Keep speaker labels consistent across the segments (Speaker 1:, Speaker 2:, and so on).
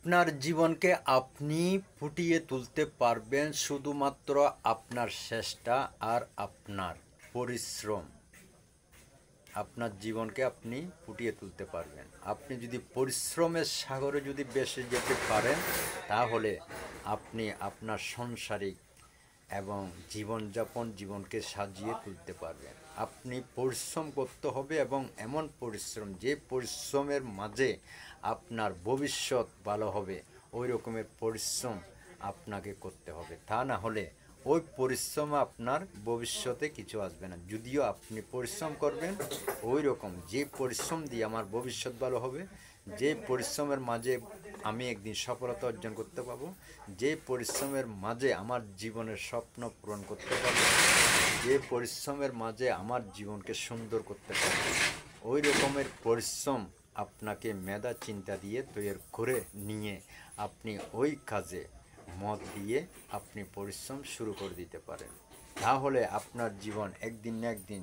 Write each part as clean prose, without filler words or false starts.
Speaker 1: আপনার জীবনকে আপনি ফুটিয়ে তুলতে পারবেন শুধুমাত্র আপনার চেষ্টা আর আপনার পরিশ্রম। আপনার জীবনকে আপনি ফুটিয়ে তুলতে পারবেন। আপনি যদি পরিশ্রমের সাগরে যদি বেসে যেতে পারেন, তাহলে আপনি আপনার সাংসারিক এবং জীবনকে সাজিয়ে তুলতে পারবেন। আপনি পরিশ্রম করতে হবে, এবং এমন পরিশ্রম যে পরিশ্রমের মাঝে আপনার ভবিষ্যৎ ভালো হবে, ওই রকমের পরিশ্রম আপনাকে করতে হবে। তা না হলে ওই পরিশ্রমে আপনার ভবিষ্যতে কিছু আসবে না। যদিও আপনি পরিশ্রম করবেন ওই রকম, যে পরিশ্রম দিয়ে আমার ভবিষ্যৎ ভালো হবে, যে পরিশ্রমের মাঝে আমি একদিন সফলতা অর্জন করতে পারবো, যে পরিশ্রমের মাঝে আমার জীবনের স্বপ্ন পূরণ করতে পারবো, যে পরিশ্রমের মাঝে আমার জীবনকে সুন্দর করতে পারবো, ওই রকমের পরিশ্রম আপনাকে মেধা চিন্তা দিয়ে তৈরি করে নিয়ে আপনি ওই কাজে মত দিয়ে আপনি পরিশ্রম শুরু করে দিতে পারেন। তাহলে আপনার জীবন একদিন না একদিন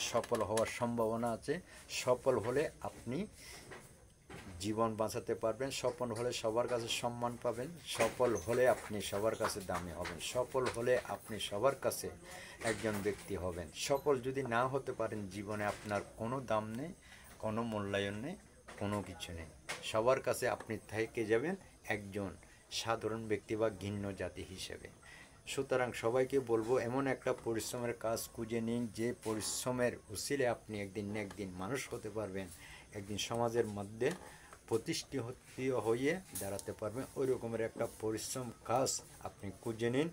Speaker 1: সফল হওয়ার সম্ভাবনা আছে। সফল হলে আপনি জীবন বাঁচাতে পারবেন, সফল হলে সবার কাছে সম্মান পাবেন, সফল হলে আপনি সবার কাছে দামি হবেন, সফল হলে আপনি সবার কাছে একজন ব্যক্তি হবেন। সফল যদি না হতে পারেন, জীবনে আপনার কোনো দাম নেই, কোনো মূল্যায়ন নেই, কোনো কিছু নেই। সবার কাছে আপনি থেকে যাবেন একজন সাধারণ ব্যক্তি বা ঘিন্ন জাতি হিসেবে। সুতরাং সবাইকে বলবো, এমন একটা পরিশ্রমের কাজ খুঁজে নিন যে পরিশ্রমের উসিলে আপনি একদিন না একদিন মানুষ হতে পারবেন, একদিন সমাজের মধ্যে প্রতিষ্ঠিত হয়ে দাঁড়াতে পারবেন। ওই রকমের একটা পরিশ্রম কাজ আপনি খুঁজে নিন,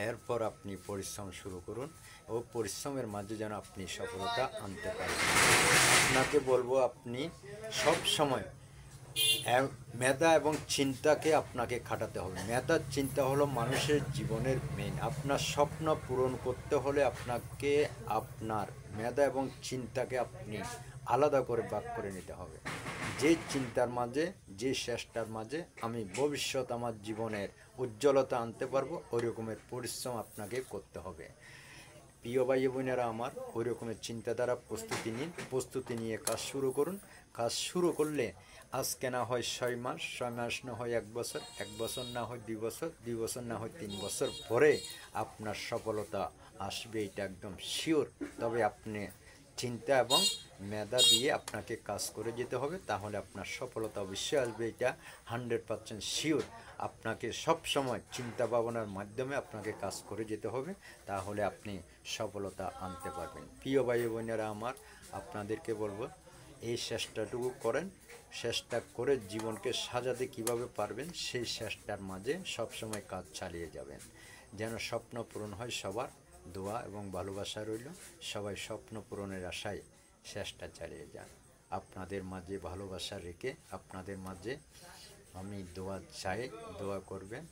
Speaker 1: এরপর আপনি পরিশ্রম শুরু করুন ও পরিশ্রমের মাঝে যেন আপনি সফলতা আনতে পারেন। আপনাকে বলবো, আপনি সব সময় মেধা এবং চিন্তাকে আপনাকে খাটাতে হবে। মেধার চিন্তা হলো মানুষের জীবনের মেইন। আপনার স্বপ্ন পূরণ করতে হলে আপনাকে আপনার মেধা এবং চিন্তাকে আপনি আলাদা করে ভাগ করে নিতে হবে। যে চিন্তার মাঝে, যে চেষ্টার মাঝে আমি ভবিষ্যৎ আমার জীবনের উজ্জ্বলতা আনতে পারবো, ওই রকমের পরিশ্রম আপনাকে করতে হবে। প্রিয় ভাই বোনেরা আমার, ওই রকমের চিন্তাধারা প্রস্তুতি নিয়ে কাজ শুরু করুন। কাজ শুরু করলে আজকে না হয় 6 মাস, 6 মাস না হয় 1 বছর, 1 বছর না হয় 2 বছর, 2 বছর না হয় 3 বছর পরে আপনার সফলতা আসবে, এটা একদম শিওর। তবে আপনি চিন্তা এবং মেধা দিয়ে আপনাকে কাজ করে যেতে হবে, তাহলে আপনার সফলতা অবশ্যই আসবে, এটা 100% শিওর। আপনাকে সব সময় চিন্তা ভাবনার মাধ্যমে আপনাকে কাজ করে যেতে হবে, তাহলে আপনি সফলতা আনতে পারবেন। প্রিয় ভাই বোনেরা আমার, আপনাদেরকে বলবো, এই চেষ্টাটুকু করেন। চেষ্টা করে জীবনকে সাজাতে কিভাবে পারবেন, সেই চেষ্টার মাঝে সবসময় কাজ চালিয়ে যাবেন, যেন স্বপ্ন পূরণ হয়। সবার দোয়া এবং ভালোবাসা রইল। সবাই স্বপ্ন পূরণের আশায় চেষ্টা চালিয়ে যান। আপনাদের মাঝে ভালোবাসা রেখে আপনাদের মাঝে আমি দোয়া চাই, দোয়া করবেন।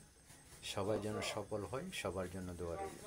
Speaker 1: সবাই যেন সফল হয়, সবার জন্য দোয়া রইল।